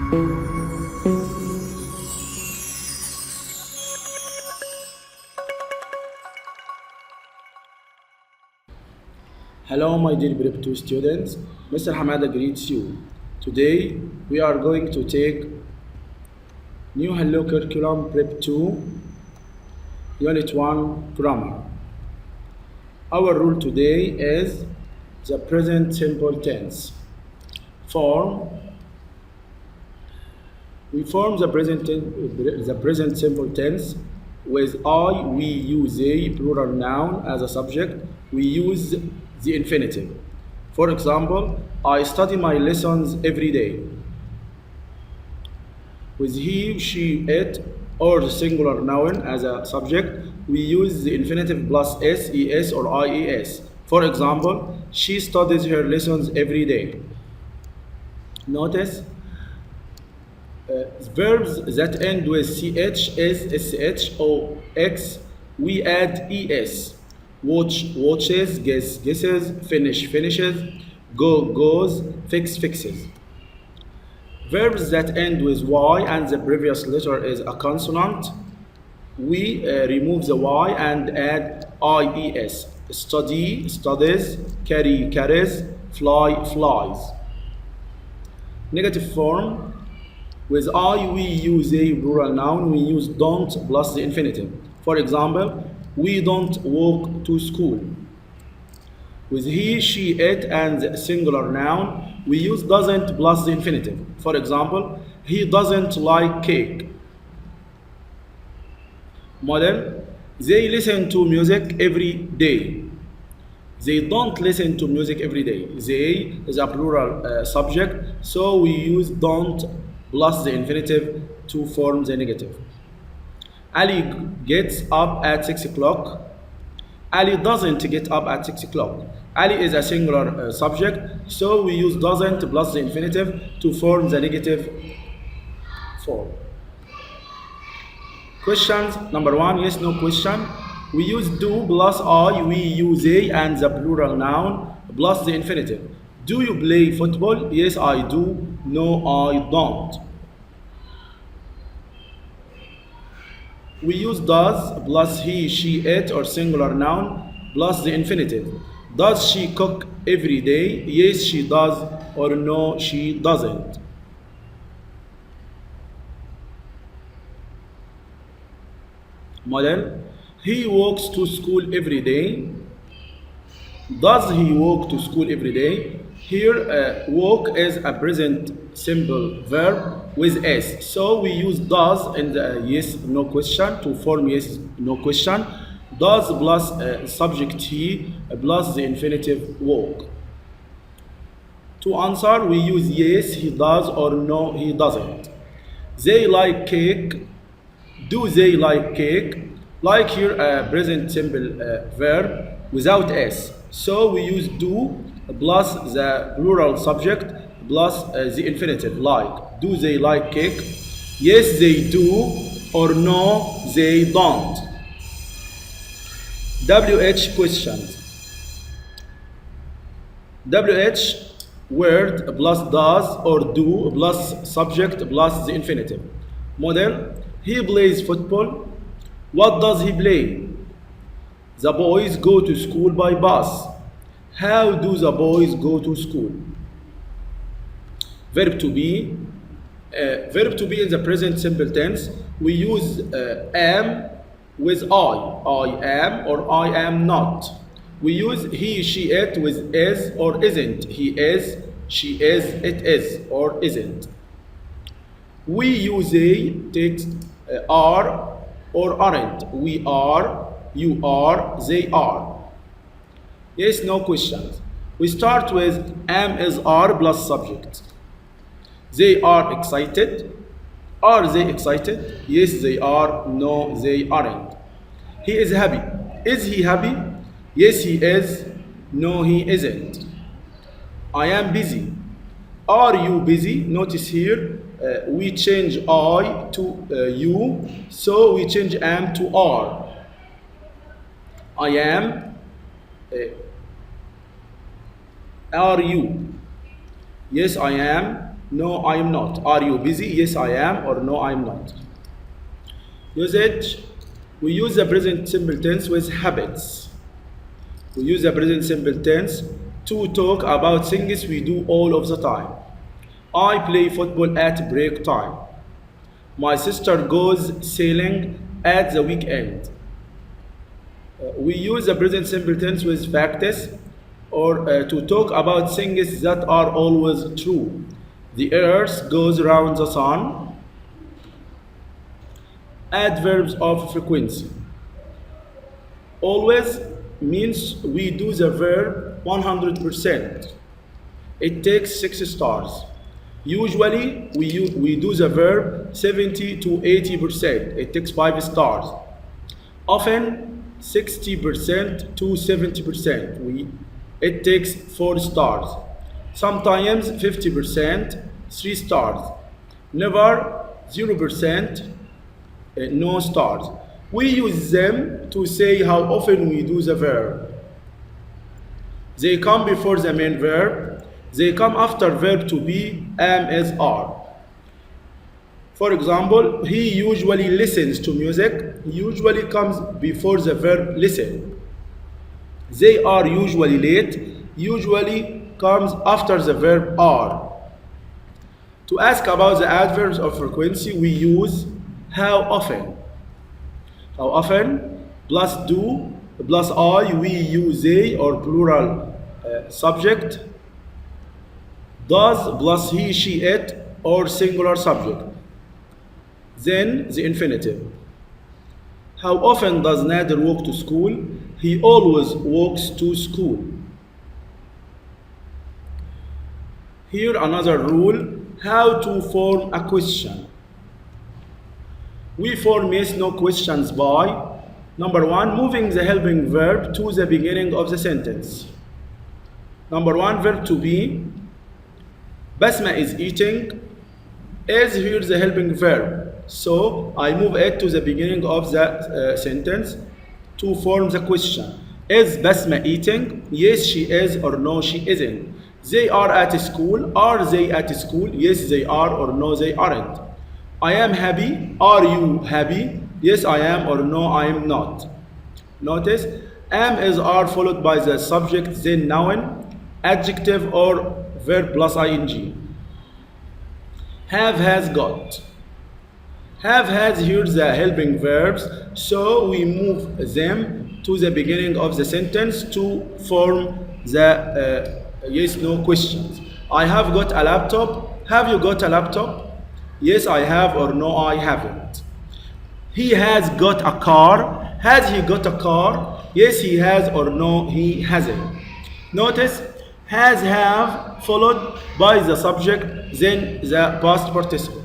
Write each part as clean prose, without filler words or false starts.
Hello, my dear Prep 2 students. Mr. Hamada greets you. Today, we are going to take new Hello Curriculum Prep 2, Unit 1 Grammar. Our rule today is the present simple tense. We form the present simple tense with I, we, you, they, plural noun as a subject. We use the infinitive. For example, I study my lessons every day. With he, she, it, or the singular noun as a subject, we use the infinitive plus s, es, or ies. For example, she studies her lessons every day. Notice verbs that end with ch, is, sh, or x, we add es. Watch, watches, guess, guesses, finish, finishes, go, goes, fix, fixes. Verbs that end with y and the previous letter is a consonant, we remove the y and add ies. Study, studies, carry, carries, fly, flies. Negative form, with I, we, you, they, plural noun, we use don't plus the infinitive. For example, we don't walk to school. With he, she, it, and the singular noun, we use doesn't plus the infinitive. For example, he doesn't like cake. Model, they listen to music every day. They don't listen to music every day. They is a plural subject, so we use don't plus the infinitive to form the negative. Ali gets up at 6 o'clock. Ali doesn't get up at 6 o'clock. Ali is a singular subject, so we use doesn't plus the infinitive to form the negative form. Questions. Number 1, yes, no question. We use do plus I, we, you, they, and the plural noun plus the infinitive. Do you play football? Yes, I do. No, I don't. We use does plus he, she, it, or singular noun plus the infinitive. Does she cook every day? Yes, she does, or no, she doesn't. Model, he walks to school every day. Does he walk to school every day? Here, walk is a present simple verb with s. So we use does in the yes, no question to form yes, no question. Does plus subject he plus the infinitive walk. To answer, we use yes, he does, or no, he doesn't. They like cake. Do they like cake? Like here, a present simple verb without s. So we use do plus the plural subject plus the infinitive like. Do they like cake? Yes, they do, or no, they don't. WH questions. WH word plus does or do plus subject plus the infinitive. Model, he plays football. What does he play? The boys go to school by bus. How do the boys go to school? Verb to be. Verb to be in the present simple tense. We use am with I am, or I am not. We use he, she, it with is or isn't. He is, she is, it is, or isn't. We use they, text are or aren't. We are, you are, they are. Yes, no questions. We start with am is are plus subject. They are excited. Are they excited? Yes, they are. No, they aren't. He is happy. Is he happy? Yes, he is. No, he isn't. I am busy. Are you busy? Notice here, we change I to you, so we change am to are. I am. Are you? Yes, I am. No, I am not. Are you busy? Yes, I am, or no, I am not. Usage. We use the present simple tense with habits. We use the present simple tense to talk about things we do all of the time. I play football at break time. My sister goes sailing at the weekend. We use the present simple tense with facts or to talk about things that are always true. The earth goes around the sun. Adverbs of frequency. Always means we do the verb 100%. It takes 6 stars. Usually, we do the verb 70 to 80%. It takes 5 stars. Often, 60% to 70%. It takes 4 stars. Sometimes 50%, 3 stars. Never 0%, no stars. We use them to say how often we do the verb. They come before the main verb. They come after verb to be, am, is, are. For example, he usually listens to music. Usually comes before the verb listen. They are usually late. Usually comes after the verb are. To ask about the adverbs of frequency, we use how often. How often plus do plus I, we, you, they, or plural subject. Does plus he, she, it, or singular subject. Then the infinitive. How often does Nader walk to school? He always walks to school. Here another rule, how to form a question. We form yes, no questions by number 1, moving the helping verb to the beginning of the sentence. Number 1, verb to be. Basma is eating. Is here the helping verb. So I move it to the beginning of the sentence to form the question. Is Basma eating? Yes, she is, or no, she isn't. They are at school. Are they at school? Yes, they are, or no, they aren't. I am happy. Are you happy? Yes, I am, or no, I am not. Notice, am is are followed by the subject, then noun, adjective, or verb plus ing. Have, has, got. Have, has here the helping verbs, so we move them to the beginning of the sentence to form the yes, no questions. I have got a laptop. Have you got a laptop? Yes, I have, or no, I haven't. He has got a car. Has he got a car? Yes, he has, or no, he hasn't. Notice, has, have, followed by the subject, then the past participle.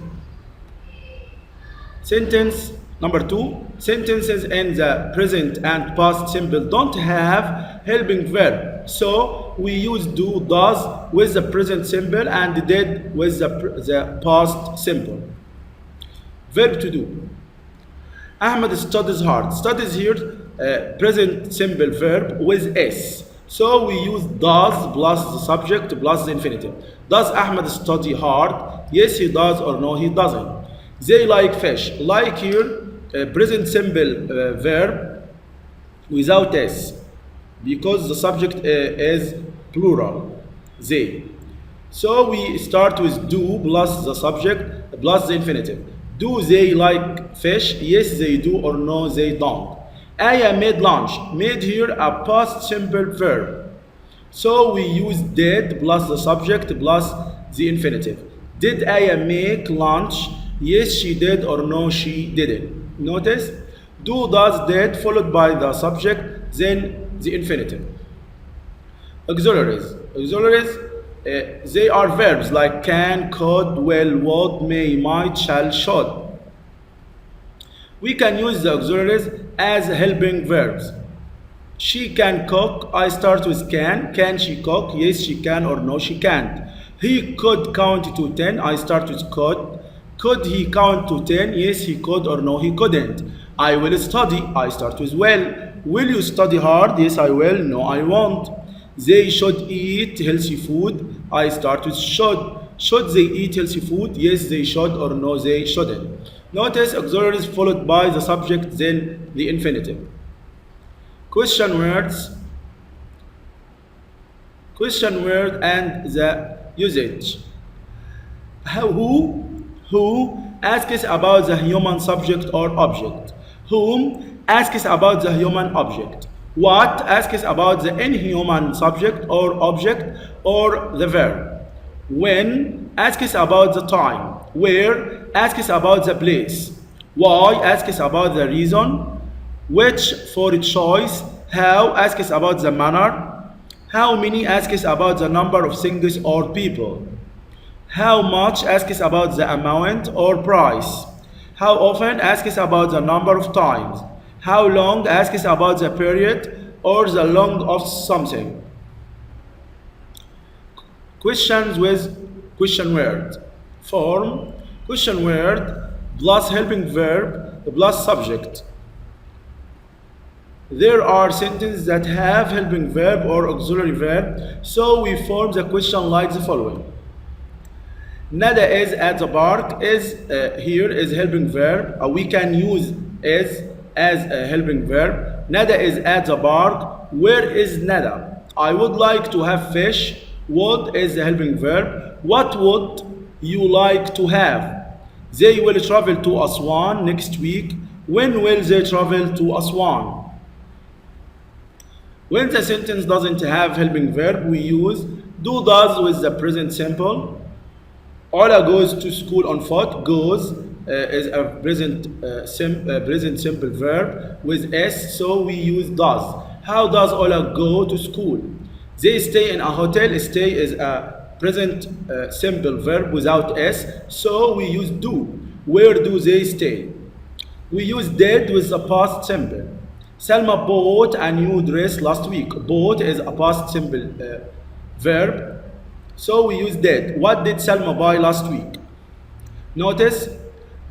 Sentence number 2. Sentences in the present and past simple don't have helping verb. So we use do, does with the present simple and did with the past simple. Verb to do. Ahmed studies hard. Studies here, present simple verb with S. So we use does plus the subject plus the infinitive. Does Ahmed study hard? Yes, he does, or no, he doesn't. They like fish. Like here, present simple verb without S, because the subject is plural, they. So we start with do plus the subject plus the infinitive. Do they like fish? Yes, they do, or no, they don't. Aya made lunch. Made here a past simple verb. So we use did plus the subject plus the infinitive. Did Aya make lunch? Yes, she did, or no, she didn't. Notice, do, does, did, followed by the subject, then the infinitive. Auxiliaries. Auxiliaries, they are verbs like can, could, will, would, may, might, shall, should. We can use the auxiliaries as helping verbs. She can cook. I start with can. Can she cook? Yes, she can, or no, she can't. He could count to 10. I start with could. Could he count to 10? Yes, he could, or no, he couldn't. I will study. I start with will. Will you study hard? Yes, I will. No, I won't. They should eat healthy food. I start with should. Should they eat healthy food? Yes, they should, or no, they shouldn't. Notice auxiliaries followed by the subject, then the infinitive. Question words, question word and the usage. Who asks about the human subject or object. Whom asks about the human object. What asks about the inhuman subject or object or the verb. When asks about the time. Where asks about the place. Why asks about the reason. Which for choice. How asks about the manner. How many asks about the number of things or people. How much asks about the amount or price. How often asks about the number of times. How long asks about the period or the length of something. Questions with question word. Form, question word plus helping verb plus subject. There are sentences that have helping verb or auxiliary verb, so we form the question like the following. Nada is at the park. Is here is helping verb. We can use is as a helping verb. Nada is at the park. Where is Nada? I would like to have fish. Would is the helping verb. What would you like to have? They will travel to Aswan next week. When will they travel to Aswan? When the sentence doesn't have helping verb, we use do does with the present simple. Ola goes to school on foot. Goes is a present simple verb with s, so we use does. How does Ola go to school? They stay in a hotel. Stay is a present simple verb without s, so we use do. Where do they stay? We use did with the past simple. Selma bought a new dress last week. Bought is a past simple verb, so we use did. What did Selma buy last week? Notice,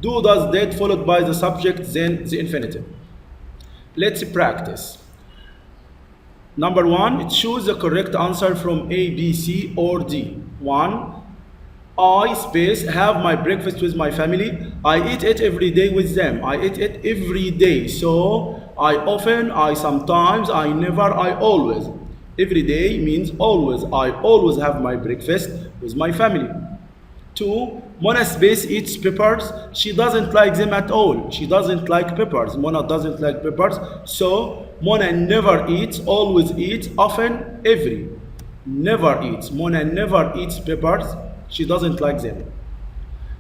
do does did followed by the subject, then the infinitive. Let's practice. Number 1, choose the correct answer from A, B, C, or D. 1. I space have my breakfast with my family. I eat it every day with them. I eat it every day. So I often, I sometimes, I never, I always. Every day means always. I always have my breakfast with my family. 2. Mona space eats peppers. She doesn't like them at all. She doesn't like peppers. Mona doesn't like peppers. So Mona never eats, always eats, often, every. Never eats. Mona never eats peppers. She doesn't like them.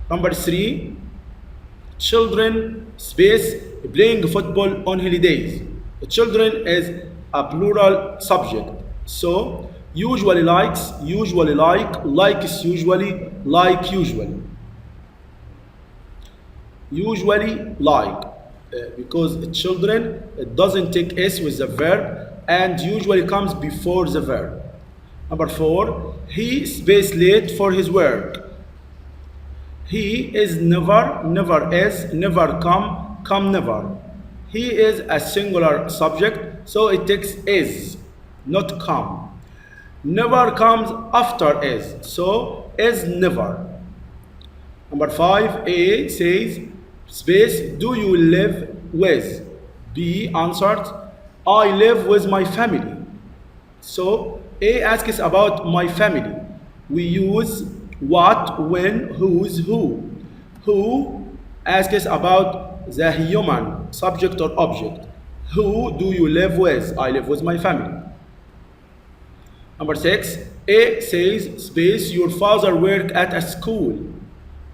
Number 3. Children space playing football on holidays. Children is a plural subject. So usually likes, usually likes usually, like usually. Usually like. Because children it doesn't take s with the verb and usually comes before the verb. Number 4, he space late for his work. He is never, never is, never come never. He is a singular subject, so it takes is, not come. Never comes after is, so is never. Number 5, A says, space, do you live with? B answered, I live with my family. So A asks about my family. We use what, when, whose, who. Who asks about the human subject or object. Who do you live with? I live with my family. Number 6, A says, space, your father work at a school.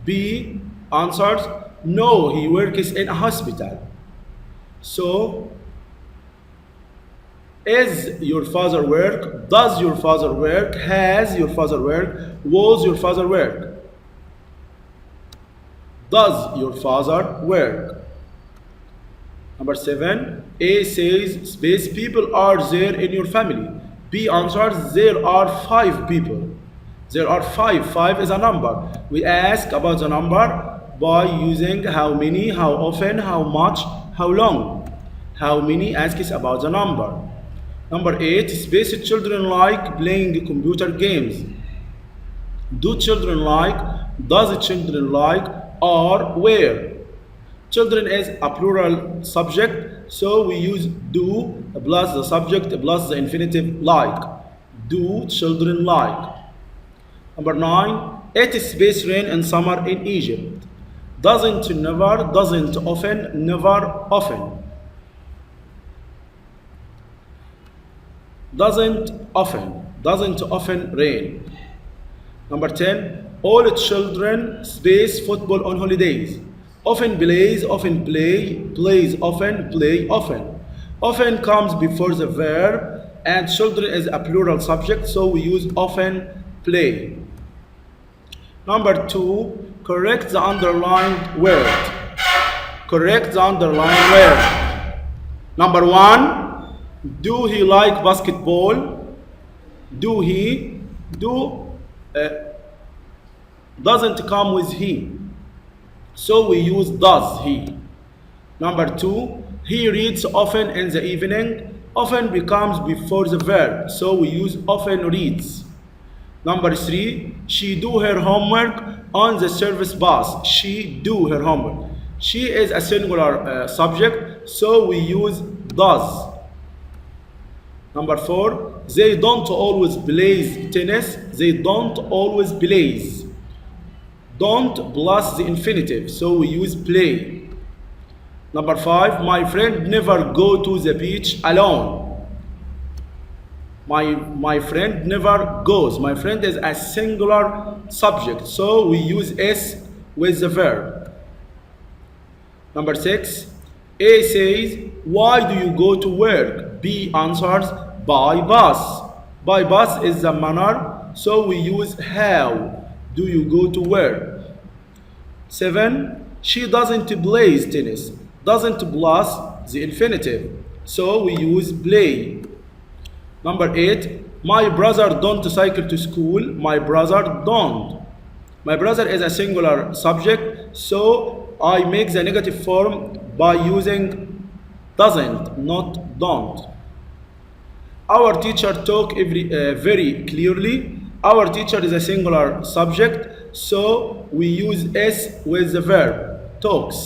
B answers, no, he works in a hospital. So, is your father work? Does your father work? Has your father work? Was your father work? Does your father work? Number 7, A says, space, people are there in your family. B answers, there are 5 people. There are 5. 5 is a number. We ask about the number by using how many, how often, how much, how long. How many asks about the number. Number 8, space, children like playing computer games. Do children like? Does children like? Or where? Children is a plural subject, so we use do plus the subject plus the infinitive like. Do children like? Number 9, it is space rain in summer in Egypt. Doesn't never, doesn't often, never often. Doesn't often rain. Number 10, all children space football on holidays. Often plays, often play, plays often, play often. Often comes before the verb, and children is a plural subject, so we use often play. Number 2, correct the underlined word. Correct the underlined word. Number 1, do he like basketball? Do he? Do doesn't come with he, so we use does he. Number 2, he reads often in the evening. Often becomes before the verb, so we use often reads. Number 3, she do her homework on the service bus. She do her homework. She is a singular subject, so we use does. Number 4, they don't always play tennis. They don't always plays. Don't plus the infinitive, so we use play. Number 5, my friend never go to the beach alone. My friend never goes. My friend is a singular subject, so we use s with the verb. Number 6, A says, why do you go to work? B answers, by bus. By bus is the manner, so we use how do you go to work. 7, she doesn't play tennis. Doesn't plus the infinitive, so we use play. Number 8, my brother don't cycle to school. My brother don't. My brother is a singular subject, so I make the negative form by using doesn't, not don't. Our teacher talk very clearly. Our teacher is a singular subject, so we use s with the verb talks.